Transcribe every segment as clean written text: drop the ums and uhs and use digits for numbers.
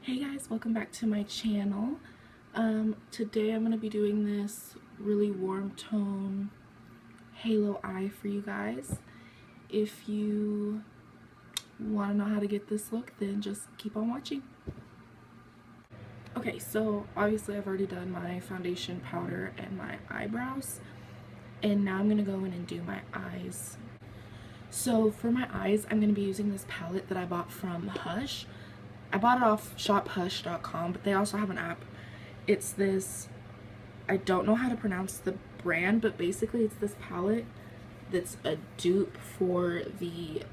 Hey guys, welcome back to my channel. Today I'm going to be doing this really warm tone halo eye for you guys. If you want to know how to get this look, then just keep on watching. Okay, so obviously I've already done my foundation, powder, and my eyebrows, and now I'm going to go in and do my eyes. So for my eyes, I'm going to be using this palette that I bought from Hush. I bought it off shophush.com, but they also have an app. It's this, I don't know how to pronounce the brand, but basically it's this palette that's a dupe for the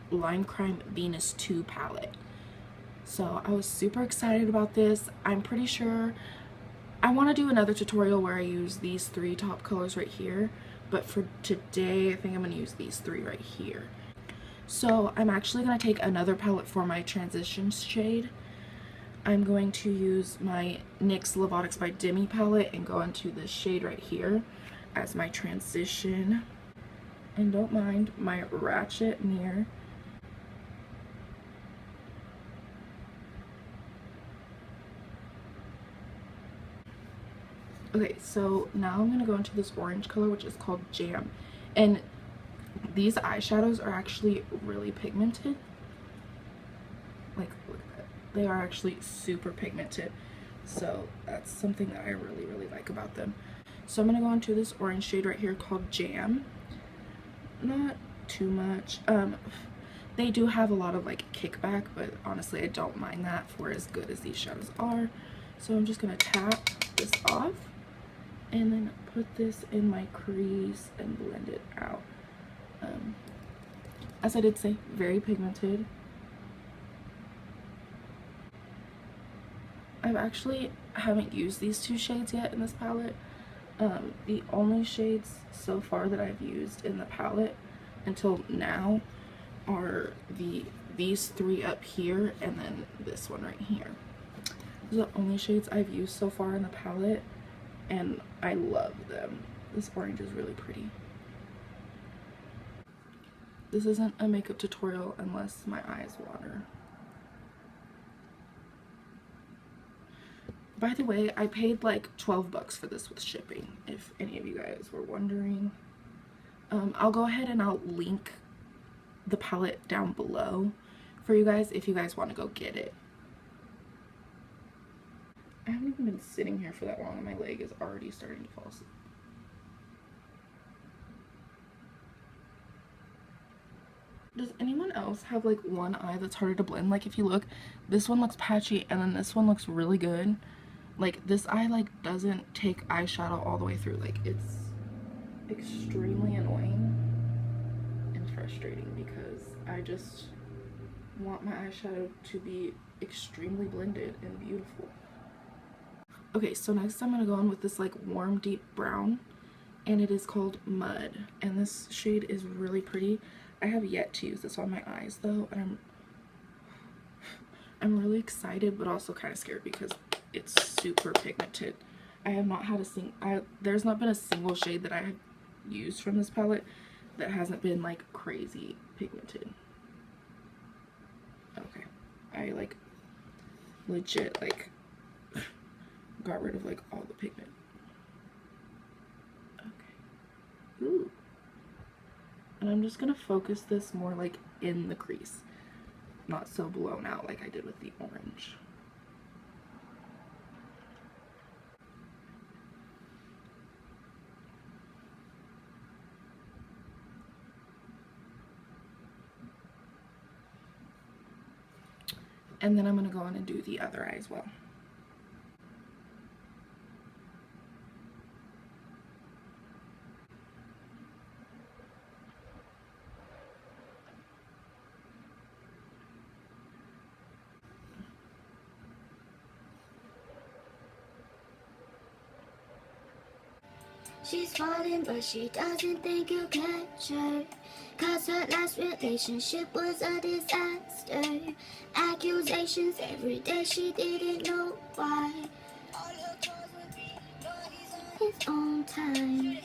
Lime Crime Venus 2 palette. So I was super excited about this. I'm pretty sure I want to do another tutorial where I use these three top colors right here, but for today I think I'm going to use these three right here. So I'm actually going to take another palette for my transition shade. I'm going to use my NYX Lovatics by Demi palette and go into this shade right here as my transition. And don't mind my ratchet mirror. Okay, so now I'm going to go into this orange color, which is called Jam. And these eyeshadows are actually really pigmented. Like, look at that. They are actually super pigmented. So that's something that I really like about them. So I'm going to go into this orange shade right here called Jam. Not too much. They do have a lot of like kickback, but honestly I don't mind that for as good as these shadows are. So I'm just going to tap this off and then put this in my crease and blend it out. As I did say, very pigmented. I actually haven't used these two shades yet in this palette. The only shades so far that I've used in the palette until now are these three up here and then this one right here. Those are the only shades I've used so far in the palette, and I love them. This orange is really pretty. This isn't a makeup tutorial unless my eyes water. By the way, I paid like 12 bucks for this with shipping, if any of you guys were wondering. I'll go ahead and I'll link the palette down below for you guys if you guys want to go get it. I haven't even been sitting here for that long and my leg is already starting to fall asleep. Does anyone else have like one eye that's harder to blend? Like if you look, this one looks patchy and then this one looks really good. Like this eye like doesn't take eyeshadow all the way through. Like it's extremely annoying and frustrating because I just want my eyeshadow to be extremely blended and beautiful. Okay, so next I'm going to go in with this like warm deep brown, and it is called Mud, and this shade is really pretty. I have yet to use this on my eyes though, and I'm really excited but also kind of scared because it's super pigmented. I have not had there's not been a single shade that I have used from this palette that hasn't been like crazy pigmented. Okay, I like legit like got rid of like all the pigment. Okay. Ooh. And I'm just gonna focus this more like in the crease, not so blown out like I did with the orange. And then I'm gonna go in and do the other eye as well. She's falling, but she doesn't think you'll catch her. Cause her last relationship was a disaster. Accusations every day, she didn't know why. His own time.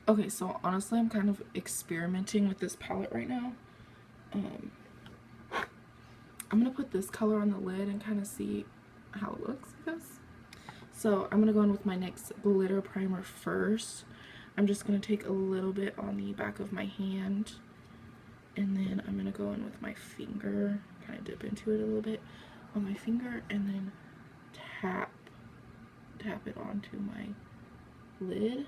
Okay, so honestly, I'm kind of experimenting with this palette right now. I'm gonna put this color on the lid and kind of see how it looks, I guess. So I'm gonna go in with my NYX Glitter Primer first. I'm just gonna take a little bit on the back of my hand, and then I'm gonna go in with my finger, kind of dip into it a little bit on my finger, and then tap it onto my lid.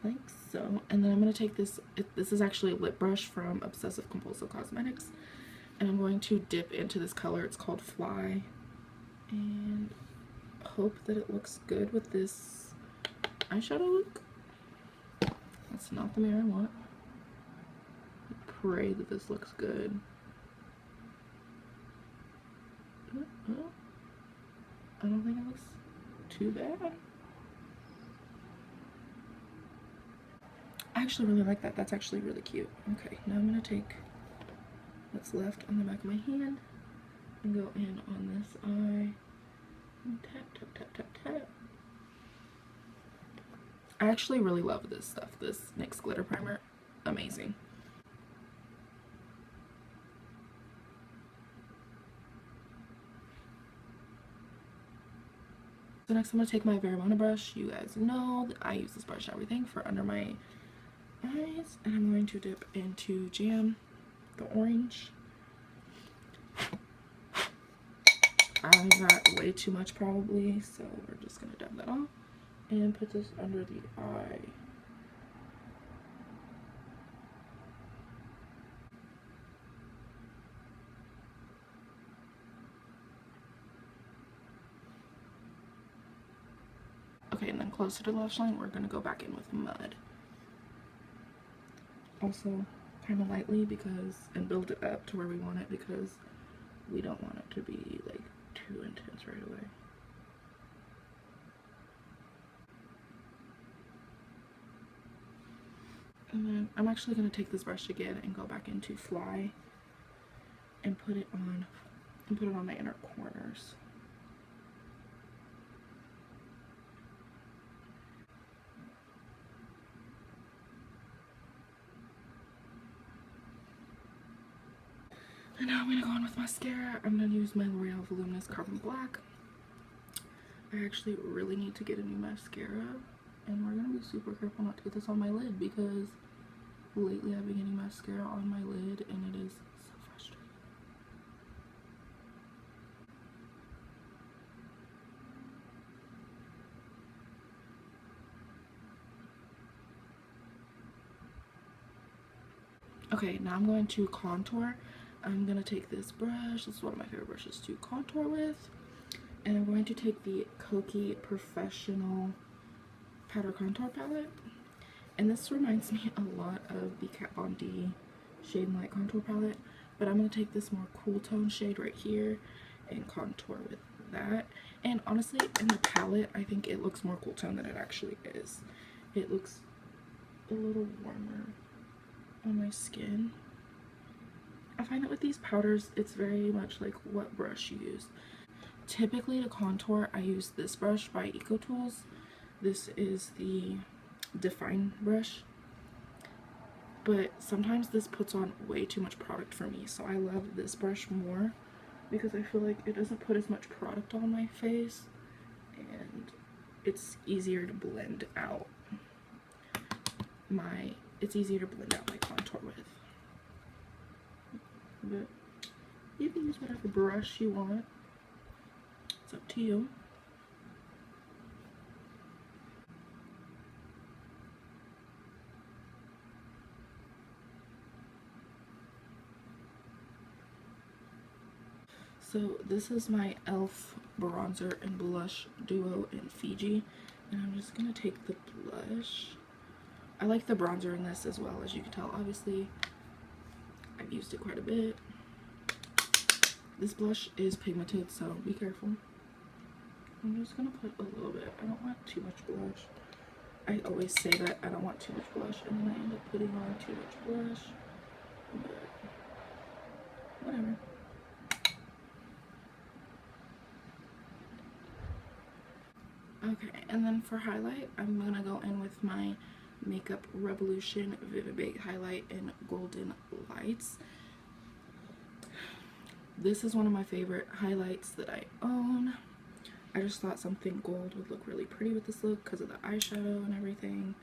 Like so. And then I'm going to take this, this is actually a lip brush from Obsessive Compulsive Cosmetics, and I'm going to dip into this color. It's called Fly, and hope that it looks good with this eyeshadow look. That's not the mirror I want. I pray that this looks good. I don't think it looks too bad. I actually really like that. That's actually really cute. Okay, now I'm going to take what's left on the back of my hand and go in on this eye and tap, tap, tap, tap, tap. I actually really love this stuff, this NYX Glitter Primer. Amazing. So next I'm going to take my Voluminous brush. You guys know that I use this brush and everything for under my eyes, and I'm going to dip into Jam, the orange. I got way too much probably, so we're just going to dab that off and put this under the eye. Okay, and then closer to the lash line, we're going to go back in with mud. Also, kind of lightly and build it up to where we want it, because we don't want it to be like too intense right away. And then I'm actually going to take this brush again and go back into Fly and put it on my inner corners. And now I'm going to go on with mascara. I'm going to use my L'Oreal Voluminous Carbon Black. I actually really need to get a new mascara, and we're going to be super careful not to get this on my lid, because lately I've been getting mascara on my lid and it is so frustrating. Okay, now I'm going to contour. I'm going to take this brush. This is one of my favorite brushes to contour with. And I'm going to take the Kokie Professional Powder Contour Palette. And this reminds me a lot of the Kat Von D Shade and Light Contour Palette. But I'm going to take this more cool tone shade right here and contour with that. And honestly, in the palette, I think it looks more cool tone than it actually is. It looks a little warmer on my skin. I find that with these powders, it's very much like what brush you use. Typically to contour, I use this brush by EcoTools. This is the Define brush. But sometimes this puts on way too much product for me, so I love this brush more because I feel like it doesn't put as much product on my face and it's easier to blend out my contour with. But you can use whatever brush you want. It's up to you. So this is my e.l.f. bronzer and blush duo in Fiji, and I'm just gonna take the blush. I like the bronzer in this as well, as you can tell. Obviously, I've used it quite a bit. This blush is pigmented, so be careful. I'm just gonna put a little bit. I don't want too much blush. I always say that I don't want too much blush, and then I end up putting on too much blush. But whatever. Okay, and then for highlight, I'm gonna go in with my Makeup Revolution Vivid Bake Highlight in Golden Lights. This is one of my favorite highlights that I own. I just thought something gold would look really pretty with this look because of the eyeshadow and everything.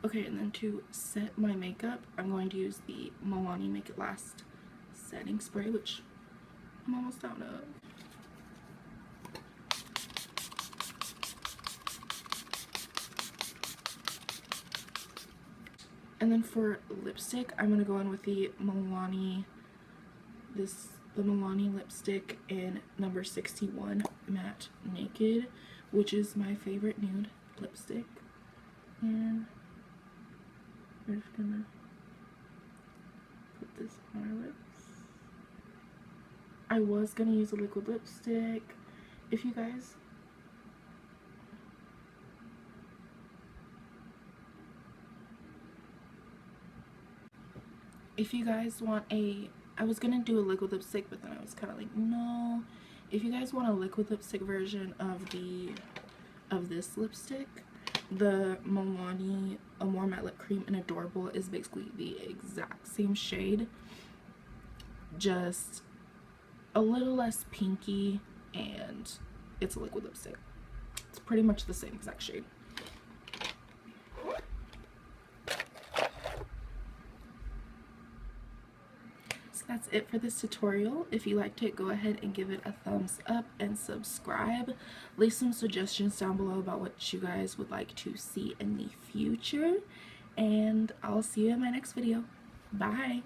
Okay, and then to set my makeup, I'm going to use the Milani Make It Last setting spray, which I'm almost out of. And then for lipstick, I'm going to go in with the Milani, the Milani lipstick in number 61 Matte Naked, which is my favorite nude lipstick. And we're just gonna put this on our lips. I was gonna use a liquid lipstick. If you guys want I was gonna do a liquid lipstick, but then I was kind of like, no. If you guys want a liquid lipstick version of this lipstick, the Milani Amore Matte Lip Cream in Adorable is basically the exact same shade, just a little less pinky, and it's a liquid lipstick. It's pretty much the same exact shade. So that's it for this tutorial. If you liked it, go ahead and give it a thumbs up and subscribe. Leave some suggestions down below about what you guys would like to see in the future, and I'll see you in my next video. Bye!